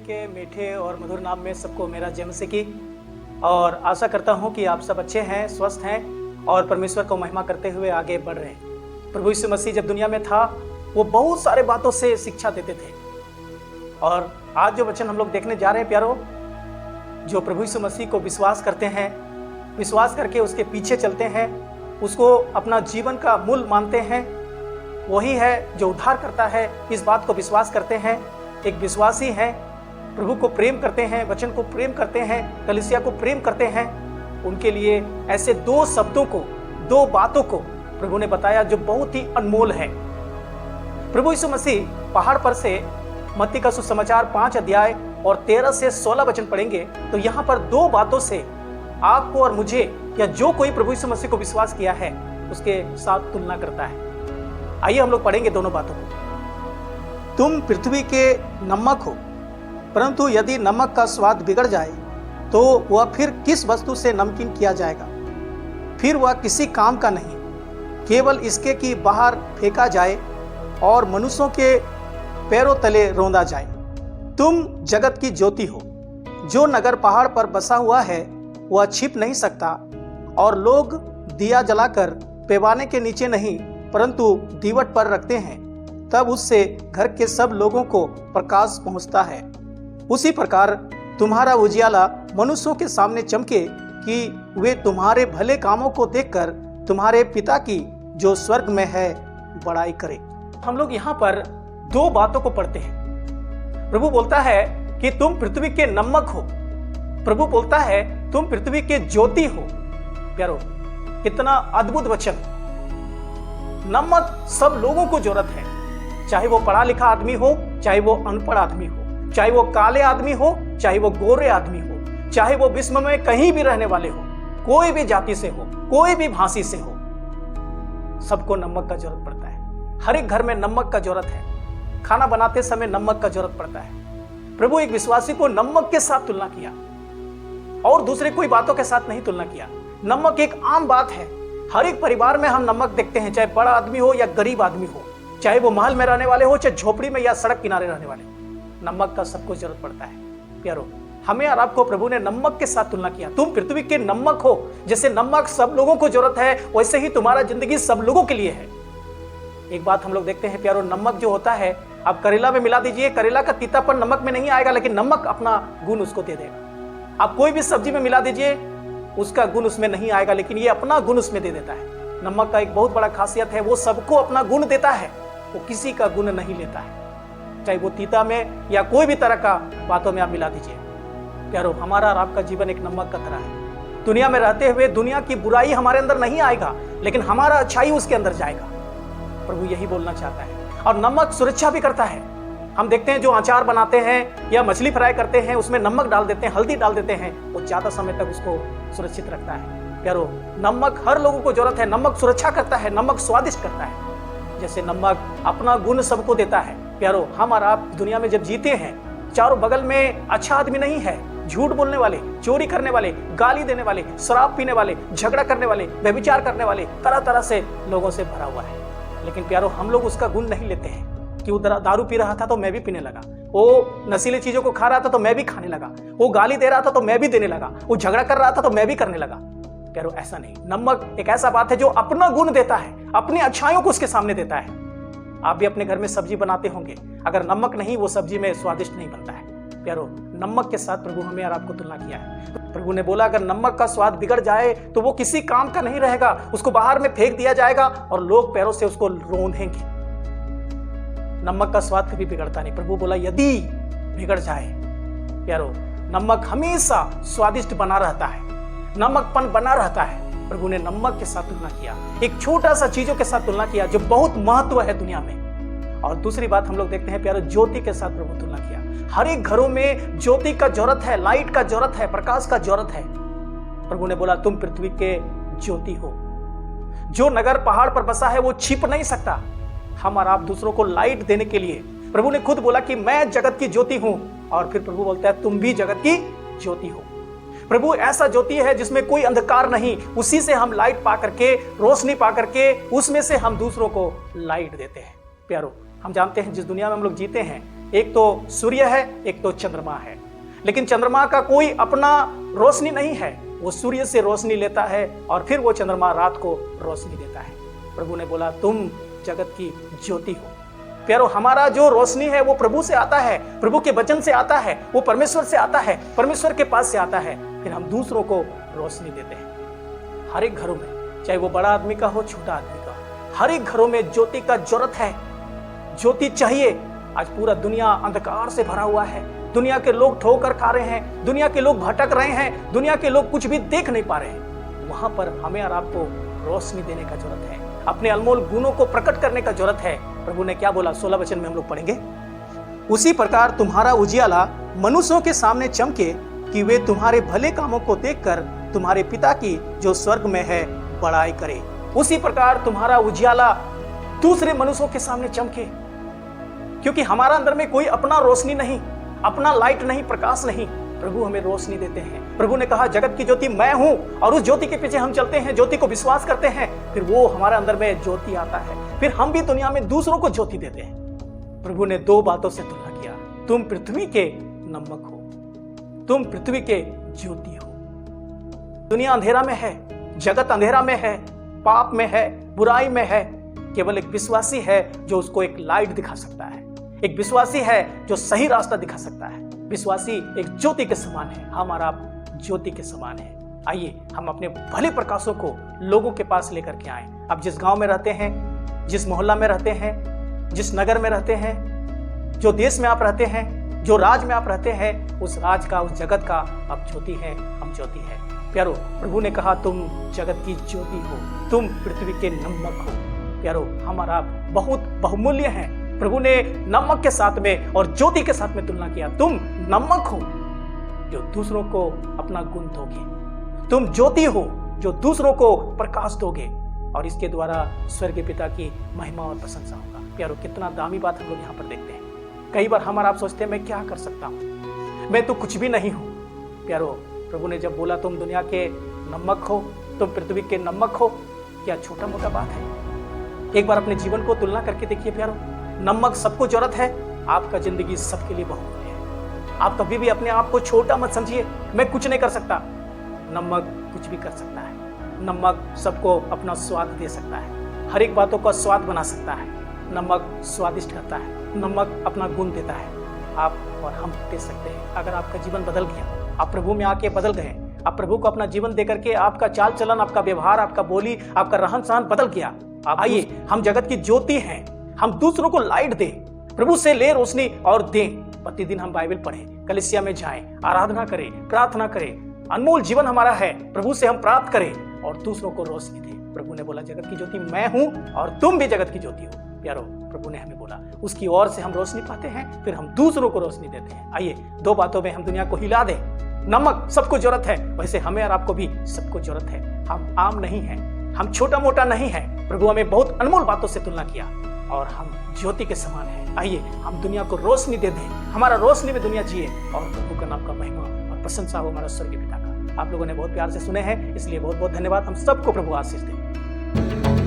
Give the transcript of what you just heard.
के मीठे और मधुर नाम में सबको मेरा जय मसीह की और आशा करता हूँ कि आप सब अच्छे हैं, स्वस्थ हैं और परमेश्वर को महिमा करते हुए आगे बढ़ रहे हैं। प्रभु यीशु मसीह जब दुनिया में था वो बहुत सारे बातों से शिक्षा देते थे और आज जो वचन हम लोग देखने जा रहे हैं प्यारो, जो प्रभु यीशु मसीह को विश्वास करते हैं, विश्वास करके उसके पीछे चलते हैं, उसको अपना जीवन का मूल मानते हैं, वही है जो उद्धार करता है। इस बात को विश्वास करते हैं, एक विश्वासी हैं, प्रभु को प्रेम करते हैं, वचन को प्रेम करते हैं, कलीसिया को प्रेम करते हैं। उनके लिए ऐसे दो शब्दों को, दो बातों को प्रभु ने बताया जो बहुत ही अनमोल है। प्रभु यीशु मसीह पहाड़ पर से मत्ती का सुसमाचार 5 अध्याय और 13 से 16 वचन पढ़ेंगे तो यहाँ पर दो बातों से आपको और मुझे या जो कोई प्रभु यीशु मसीह को विश्वास किया है उसके साथ तुलना करता है। आइए हम लोग पढ़ेंगे दोनों बातों को। तुम पृथ्वी के नमक हो, परंतु यदि नमक का स्वाद बिगड़ जाए तो वह फिर किस वस्तु से नमकीन किया जाएगा? फिर वह किसी काम का नहीं, केवल इसके कि बाहर फेंका जाए और मनुष्यों के पैरों तले रौंदा जाए। तुम जगत की ज्योति हो। जो नगर पहाड़ पर बसा हुआ है वह छिप नहीं सकता और लोग दिया जलाकर पैमाने के नीचे नहीं परंतु दीवट पर रखते हैं, तब उससे घर के सब लोगों को प्रकाश पहुंचता है। उसी प्रकार तुम्हारा उजियाला मनुष्यों के सामने चमके कि वे तुम्हारे भले कामों को देखकर तुम्हारे पिता की जो स्वर्ग में है बड़ाई करे। हम लोग यहाँ पर दो बातों को पढ़ते हैं। प्रभु बोलता है कि तुम पृथ्वी के नमक हो। प्रभु बोलता है तुम पृथ्वी के ज्योति हो। प्यारो, कितना अद्भुत वचन। नमक सब लोगों को जरूरत है, चाहे वो पढ़ा लिखा आदमी हो, चाहे वो अनपढ़ आदमी हो, चाहे वो काले आदमी हो, चाहे वो गोरे आदमी हो, चाहे वो विश्व में कहीं भी रहने वाले हो, कोई भी जाति से हो, कोई भी भाषी से हो, सबको नमक का जरूरत पड़ता है। हर एक घर में नमक का जरूरत है। खाना बनाते समय नमक का जरूरत पड़ता है। प्रभु एक विश्वासी को नमक के साथ तुलना किया और दूसरे कोई बातों के साथ नहीं तुलना किया। नमक एक आम बात है। हर एक परिवार में हम नमक देखते हैं, चाहे बड़ा आदमी हो या गरीब आदमी हो, चाहे वो महल में रहने वाले हो, चाहे झोपड़ी में या सड़क किनारे रहने वाले। नमक का सबको जरूरत पड़ता है। प्यारो, हमें और आपको प्रभु ने नमक के साथ तुलना किया। तुम पृथ्वी के नमक हो। जैसे नमक सब लोगों को जरूरत है, वैसे ही तुम्हारा जिंदगी सब लोगों के लिए है। एक बात हम लोग देखते हैं प्यारो, नमक जो होता है, आप करेला में मिला दीजिए, करेला का तीतापन नमक में नहीं आएगा, लेकिन नमक अपना गुण उसको दे देगा। आप कोई भी सब्जी में मिला दीजिए, उसका गुण उसमें नहीं आएगा, लेकिन ये अपना गुण उसमें दे देता है। नमक का एक बहुत बड़ा खासियत है, वो सबको अपना गुण देता है, वो किसी का गुण नहीं लेता है। चाहे वो तीता में या कोई भी तरह का बातों में आप मिला दीजिए। प्यारो, हमारा और आपका जीवन एक नमक का तरह है। दुनिया में रहते हुए दुनिया की बुराई हमारे अंदर नहीं आएगा, लेकिन हमारा अच्छाई उसके अंदर जाएगा। प्रभु यही बोलना चाहता है। और नमक सुरक्षा भी करता है। हम देखते हैं जो अचार बनाते हैं या मछली फ्राई करते हैं, उसमें नमक डाल देते हैं, हल्दी डाल देते हैं, वो ज्यादा समय तक उसको सुरक्षित रखता है। प्यारो, नमक हर लोगों को जरूरत है। नमक सुरक्षा करता है, नमक स्वादिष्ट करता है। जैसे नमक अपना गुण सबको देता है। प्यारो, हम और आप दुनिया में जब जीते हैं, चारों बगल में अच्छा आदमी नहीं है। झूठ बोलने वाले, चोरी करने वाले, गाली देने वाले, शराब पीने वाले, झगड़ा करने वाले, व्यभिचार करने वाले, तरह तरह से लोगों से भरा हुआ है। लेकिन प्यारो, हम लोग उसका गुण नहीं लेते हैं कि वो दारू पी रहा था तो मैं भी पीने लगा, वो नशीली चीजों को खा रहा था तो मैं भी खाने लगा, वो गाली दे रहा था तो मैं भी देने लगा, वो झगड़ा कर रहा था तो मैं भी करने लगा। प्यारो, ऐसा नहीं। नमक एक ऐसा बात है जो अपना गुण देता है, अपनी अच्छाइयों को उसके सामने देता है। आप भी अपने घर में सब्जी बनाते होंगे, अगर नमक नहीं, वो सब्जी में स्वादिष्ट नहीं बनता है। प्यारो, नमक के साथ प्रभु हमें और आपको तुलना किया है। प्रभु ने बोला अगर नमक का स्वाद बिगड़ जाए तो वो किसी काम का नहीं रहेगा, उसको बाहर में फेंक दिया जाएगा और लोग पैरों से उसको रौंदेंगे। नमक का स्वाद कभी बिगड़ता नहीं। प्रभु बोला यदि बिगड़ जाए। प्यारो, नमक हमेशा स्वादिष्ट बना रहता है, नमकपन बना रहता है। प्रभु ने नमक के साथ तुलना किया, एक छोटा सा चीजों के साथ तुलना किया जो बहुत महत्व है दुनिया में। और दूसरी बात हम लोग देखते हैं प्यारो, ज्योति के साथ प्रभु तुलना किया। हर एक घरों में ज्योति का जरूरत है, लाइट का जरूरत है, प्रकाश का जरूरत है। प्रभु ने बोला तुम पृथ्वी के ज्योति हो। जो नगर पहाड़ पर बसा है वो छिप नहीं सकता। हम और आप दूसरों को लाइट देने के लिए प्रभु ने खुद बोला कि मैं जगत की ज्योति हूं, और फिर प्रभु बोलता है तुम भी जगत की ज्योति हो। प्रभु ऐसा ज्योति है जिसमें कोई अंधकार नहीं, उसी से हम लाइट पा करके, रोशनी पा करके, उसमें से हम दूसरों को लाइट देते हैं। प्यारो, हम जानते हैं जिस दुनिया में हम लोग जीते हैं, एक तो सूर्य है, एक तो चंद्रमा है, लेकिन चंद्रमा का कोई अपना रोशनी नहीं है। वो सूर्य से रोशनी लेता है और फिर वो चंद्रमा रात को रोशनी देता है। प्रभु ने बोला तुम जगत की ज्योति हो। प्यारो, हमारा जो रोशनी है वो प्रभु से आता है, प्रभु के वचन से आता है, वो परमेश्वर से आता है, परमेश्वर के पास से आता है, फिर हम दूसरों को रोशनी देते हैं। हर एक घरों में, चाहे वो बड़ा आदमी का हो, छोटा आदमी का हो, हर एक घरों में ज्योति का जरूरत है, ज्योति चाहिए। आज पूरा दुनिया अंधकार से भरा हुआ है, दुनिया के लोग ठोकर खा रहे हैं, दुनिया के लोग भटक रहे हैं, दुनिया के लोग कुछ भी देख नहीं पा रहे हैं। वहां पर हमें और आपको रोशनी देने का जरूरत है, अपने अनमोल गुणों को प्रकट करने का जरूरत है। प्रभु ने क्या बोला, 16 वचन में हम लोग पढ़ेंगे, उसी प्रकार तुम्हारा उजियाला मनुष्यों के सामने चमके कि वे तुम्हारे भले कामों को देखकर तुम्हारे पिता की जो स्वर्ग में है बड़ाई करे। उसी प्रकार तुम्हारा उजियाला दूसरे मनुष्यों के सामने चमके, क्योंकि हमारा अंदर में कोई अपना रोशनी नहीं, अपना लाइट नहीं, प्रकाश नहीं, प्रभु हमें रोशनी देते हैं। प्रभु ने कहा जगत की ज्योति मैं हूं, और उस ज्योति के पीछे हम चलते हैं, ज्योति को विश्वास करते हैं, फिर वो हमारे अंदर में ज्योति आता है, फिर हम भी दुनिया में दूसरों को ज्योति देते हैं। प्रभु ने 2 बातों से तुलना किया, तुम पृथ्वी के नमक हो, तुम पृथ्वी के ज्योति हो। दुनिया अंधेरा में है, जगत अंधेरा में है, पाप में है, बुराई में है। केवल एक विश्वासी है जो उसको एक लाइट दिखा सकता है, एक विश्वासी है जो सही रास्ता दिखा सकता है। विश्वासी एक ज्योति के समान है, हम और आप ज्योति के समान है। आइए हम अपने भले प्रकाशों को लोगों के पास लेकर के आए। आप जिस गांव में रहते हैं, जिस मोहल्ला में रहते हैं, जिस नगर में रहते हैं, जो देश में आप रहते हैं, जो राज्य में आप रहते हैं, उस राज का, उस जगत का आप ज्योति हैं, हम ज्योति हैं। प्यारो, प्रभु ने कहा तुम जगत की ज्योति हो, तुम पृथ्वी के नमक हो। प्यारो, हम और आप बहुत बहुमूल्य हैं। प्रभु ने नमक के साथ में और ज्योति के साथ में तुलना किया, तुम नमक हो जो दूसरों को अपना गुण दोगे, तुम ज्योति हो जो दूसरों को प्रकाश दोगे, और इसके द्वारा स्वर्गीय पिता की महिमा और प्रशंसा होगा। प्यारो, कितना दामी बात हम लोग यहाँ पर देखते हैं। कई बार हम और आप सोचते हैं मैं क्या कर सकता हूँ, मैं तो कुछ भी नहीं हूँ। प्यारो, प्रभु ने जब बोला तुम दुनिया के नमक हो, तुम पृथ्वी के नमक हो, क्या छोटा मोटा बात है? एक बार अपने जीवन को तुलना करके देखिए प्यारो। नमक सबको जरूरत है, आपका जिंदगी सबके लिए बहुमूल्य है। आप कभी भी अपने आप को छोटा मत समझिए, मैं कुछ नहीं कर सकता। नमक कुछ भी कर सकता है। नमक सबको अपना स्वाद दे सकता है, हर एक बातों का स्वाद बना सकता है। नमक स्वादिष्ट करता है, नमक अपना गुण देता है। आप और हम दे सकते हैं। अगर आपका जीवन बदल गया, आप प्रभु में आके बदल गए, आप प्रभु को अपना जीवन दे करके आपका चाल चलन, आपका व्यवहार, आपका बोली, आपका रहन सहन बदल गया, आप आइए, हम जगत की ज्योति हैं, हम दूसरों को लाइट दें, प्रभु से ले रोशनी और दें। प्रतिदिन हम बाइबल पढ़ें, कलीसिया में जाएं, आराधना करें, प्रार्थना करें। अनमोल जीवन हमारा है, प्रभु से हम प्राप्त करें और दूसरों को रोशनी दें। प्रभु ने बोला जगत की ज्योति मैं हूं और तुम भी जगत की ज्योति हो। प्यारो, प्रभु ने हमें बोला, उसकी ओर से हम रोशनी पाते हैं, फिर हम दूसरों को रोशनी देते हैं। आइए 2 बातों में हम दुनिया को हिला दें। नमक सबको जरूरत है, वैसे हमें और आपको भी सबको जरूरत है। हम आम नहीं हैं, हम छोटा मोटा नहीं है। प्रभु हमें बहुत अनमोल बातों से तुलना किया और हम ज्योति के समान हैं। आइए हम दुनिया को रोशनी दे दें, हमारा रोशनी में दुनिया जिए और प्रभु का नाम का महिमा और प्रशंसा हो हमारा स्वर्गीय पिता का। आप लोगों ने बहुत प्यार से सुने हैं, इसलिए बहुत बहुत धन्यवाद। हम सबको प्रभु आशीष दे।